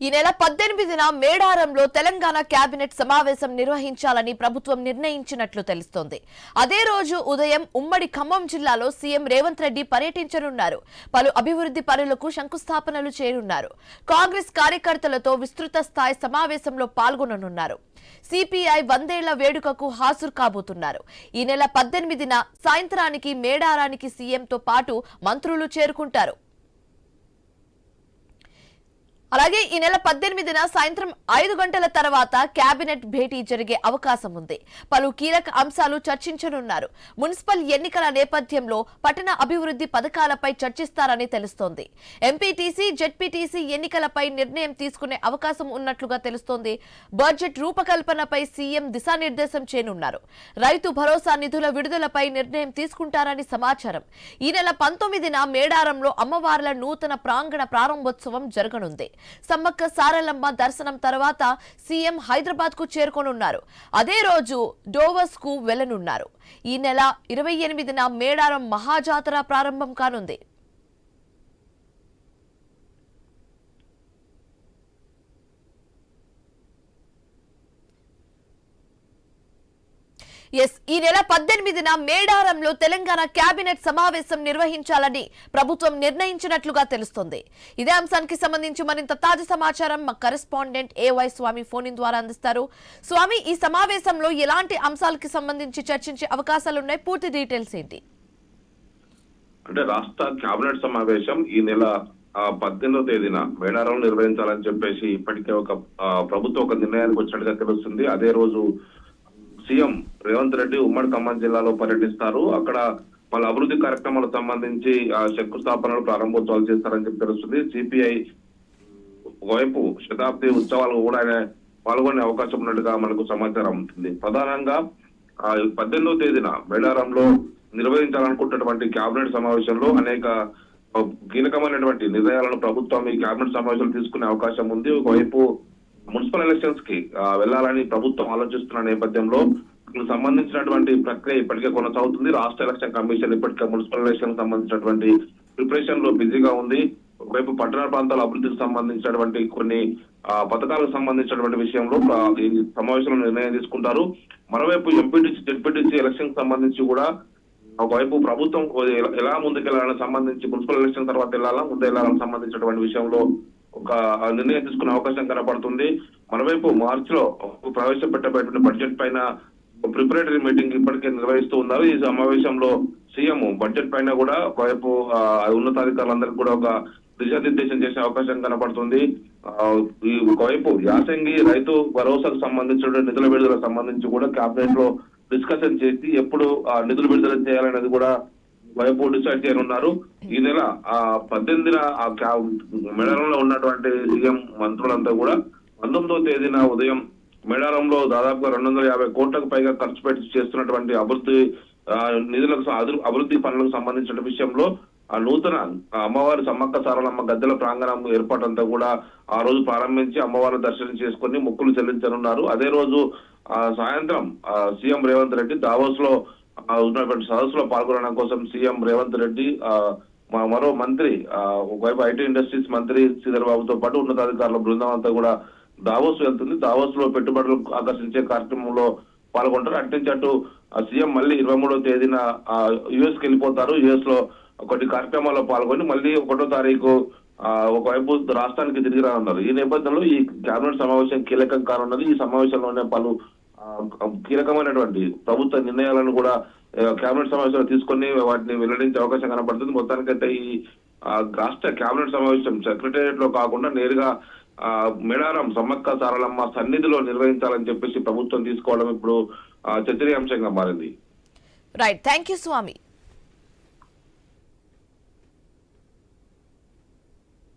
ఈ నెల 18న మేడారంలో తెలంగాణ కేబినెట్ సమావేశం నిర్వహించాలని ప్రభుత్వం నిర్ణయించినట్లు తెలుస్తోంది. అదే రోజు ఉదయం ఉమ్మడి ఖమ్మం జిల్లాలో సీఎం రేవంత్ రెడ్డి పర్యటించనున్నారు. పలు అభివృద్ధి పనులకు శంకుస్థాపనలు చేయనున్నారు. కాంగ్రెస్ కార్యకర్తలతో విస్తృత స్థాయి సమావేశంలో పాల్గొననున్నారు. సిపిఐ 100ఏళ్ల వేడుకకు హాజరు కాబోతున్నారు. ఈ నెల 18న సాయంత్రానికి మేడారానికి సీఎంతో పాటు మంత్రులు చేరుకుంటారు. అలాగే ఈ నెల 18న సాయంత్రం 5 గంటల తర్వాత కేబినెట్ భేటీ జరిగే అవకాశం ఉంది. పలు కీలక అంశాలు చర్చించనున్నారు. మున్సిపల్ ఎన్నికల నేపథ్యంలో పట్టణ అభివృద్ధి పథకాలపై చర్చిస్తారని తెలుస్తోంది. ఎంపీటీసీ, జెడ్పీటీసీ ఎన్నికలపై నిర్ణయం తీసుకునే అవకాశం ఉన్నట్లుగా తెలుస్తోంది. బడ్జెట్ రూపకల్పనపై సీఎం దిశానిర్దేశం చేయనున్నారు. రైతు భరోసా నిధుల విడుదలపై నిర్ణయం తీసుకుంటారని సమాచారం. ఈ నెల 19న మేడారంలో అమ్మవార్ల నూతన ప్రాంగణ ప్రారంభోత్సవం జరగనుంది. సమ్మక్క సారలమ్మ దర్శనం తర్వాత సీఎం హైదరాబాద్ కు చేరుకోనున్నారు. అదే రోజు డోవస్ కు వెళ్లనున్నారు. ఈ నెల 28న మేడారం మహాజాతర ప్రారంభం కానుంది. ఈ నెల 18న మేడారంలో తెలంగాణ కేబినెట్ సమావేశం నిర్వహించాలని ప్రభుత్వం నిర్ణయించినట్లుగా తెలుస్తోంది. ఇదే అంశానికి సంబంధించి మరింత తాజా సమాచారం మా కరెస్పాండెంట్ ఏవై స్వామి ఫోన్ ద్వారా అందిస్తారు. స్వామి, ఈ సమావేశంలో ఎలాంటి అంశాలకు సంబంధించి చర్చించే అవకాశాలు ఉన్నాయి? పూర్తి డీటెయిల్స్ ఏంటి? అంటే రాష్ట్ర కేబినెట్ సమావేశం ఈ నెల 18వ తేదీన మేడారంలో నిర్వహించాలని చెప్పేసి ఇప్పటికే ప్రభుత్వం ఒక నిర్ణయానికి వచ్చినట్టుగా తెలుస్తుంది. అదే రోజు సీఎం రేవంత్ రెడ్డి ఉమ్మడి ఖమ్మం జిల్లాలో పర్యటిస్తారు. అక్కడ వాళ్ళ అభివృద్ధి కార్యక్రమాలకు సంబంధించి శంకుస్థాపనలు ప్రారంభోత్సవాలు చేస్తారని చెప్పి తెలుస్తుంది. సిపిఐ వైపు శతాబ్ది ఉత్సవాలకు కూడా ఆయన పాల్గొనే అవకాశం ఉన్నట్టుగా మనకు సమాచారం ఉంటుంది. ప్రధానంగా 18వ తేదీన మేడారంలో నిర్వహించాలనుకుంటున్నటువంటి కేబినెట్ సమావేశంలో అనేక కీలకమైనటువంటి నిర్ణయాలను ప్రభుత్వం ఈ కేబినెట్ సమావేశంలో తీసుకునే అవకాశం ఉంది. ఒకవైపు మున్సిపల్ ఎలక్షన్స్ కి వెళ్లాలని ప్రభుత్వం ఆలోచిస్తున్న నేపథ్యంలో సంబంధించినటువంటి ప్రక్రియ ఇప్పటికే కొనసాగుతుంది. రాష్ట్ర ఎలక్షన్ కమిషన్ ఇప్పటికే మున్సిపల్ ఎలక్షన్ సంబంధించినటువంటి ప్రిపరేషన్ లో బిజీగా ఉంది. ఒకవైపు పట్టణ ప్రాంతాల అభివృద్ధికి సంబంధించినటువంటి కొన్ని పథకాలకు సంబంధించినటువంటి విషయంలో ఈ సమావేశంలో నిర్ణయం తీసుకుంటారు. మరోవైపు ఎంపీటీసీ, జెడ్పీటీసీ ఎలక్షన్ సంబంధించి కూడా ఒకవైపు ప్రభుత్వం ఎలా ముందుకెళ్లాలని సంబంధించి మున్సిపల్ ఎలక్షన్ తర్వాత ముందు వెళ్లాలని సంబంధించినటువంటి విషయంలో ఒక నిర్ణయం తీసుకునే అవకాశం కనపడుతుంది. మరోవైపు మార్చిలో ప్రవేశపెట్టబోయేటువంటి బడ్జెట్ పైన ప్రిపరేటరీ మీటింగ్ ఇప్పటికే నిర్వహిస్తూ ఉన్నారు. ఈ సమావేశంలో సీఎం బడ్జెట్ పైన కూడా ఒకవైపు ఉన్నతాధికారులందరికీ కూడా ఒక దిశానిర్దేశం చేసే అవకాశం కనపడుతుంది. ఒకవైపు యాసంగి రైతు భరోసాకు సంబంధించిన నిధుల విడుదలకు సంబంధించి కూడా కేబినెట్ లో డిస్కషన్ చేసి ఎప్పుడు నిధులు విడుదల చేయాలనేది కూడా వైపు డిసైడ్ చేయనున్నారు. ఈ నెల 18న మేడారంలో ఉన్నటువంటి సీఎం మంత్రులంతా కూడా 19వ తేదీన ఉదయం మేడారంలో దాదాపుగా 250 కోట్లకు పైగా ఖర్చు పెట్టి చేస్తున్నటువంటి అభివృద్ధి నిధులకు అభివృద్ధి పనులకు సంబంధించిన విషయంలో నూతన అమ్మవారి సమ్మక్క సారలమ్మ గద్దెల ప్రాంగణం ఏర్పాటంతా కూడా ఆ రోజు ప్రారంభించి అమ్మవారిని దర్శనం చేసుకుని మొక్కులు చెల్లించనున్నారు. అదే రోజు సాయంత్రం సీఎం రేవంత్ రెడ్డి దావోస్ లో ఉన్నటువంటి సదస్సులో పాల్గొనడం కోసం సీఎం రేవంత్ రెడ్డి మరో మంత్రి ఒకవైపు ఐటీ ఇండస్ట్రీస్ మంత్రి శ్రీధర్ బాబుతో పాటు ఉన్నతాధికారుల బృందం అంతా కూడా దావోస్ వెళ్తుంది. దావోస్ లో పెట్టుబడులు ఆకర్షించే కార్యక్రమంలో పాల్గొంటారు. అట్నుంచి అటు సీఎం మళ్ళీ 23వ తేదీన యుఎస్ కి వెళ్ళిపోతారు. యుఎస్ లో కొన్ని కార్యక్రమాల్లో పాల్గొని మళ్ళీ 1వ తారీఖు ఒకవైపు రాష్ట్రానికి తిరిగి రానున్నారు. ఈ నేపథ్యంలో ఈ కేబినెట్ సమావేశం కీలకం కానున్నది. ఈ సమావేశంలోనే పలు కీలకమైనటువంటి ప్రభుత్వ నిర్ణయాలను కూడా కేబినెట్ సమావేశంలో తీసుకొని వాటిని వెల్లడించే అవకాశం కనపడుతుంది. మొత్తానికైతే ఈ రాష్ట్ర కేబినెట్ సమావేశం సెక్రటేరియట్ లో కాకుండా నేరుగా మేడారం సమ్మక్క సారలమ్మ సన్నిధిలో నిర్వహించాలని చెప్పేసి ప్రభుత్వం తీసుకోవడం ఇప్పుడు చర్చనీయాంశంగా మారింది. Right, thank you Swamy.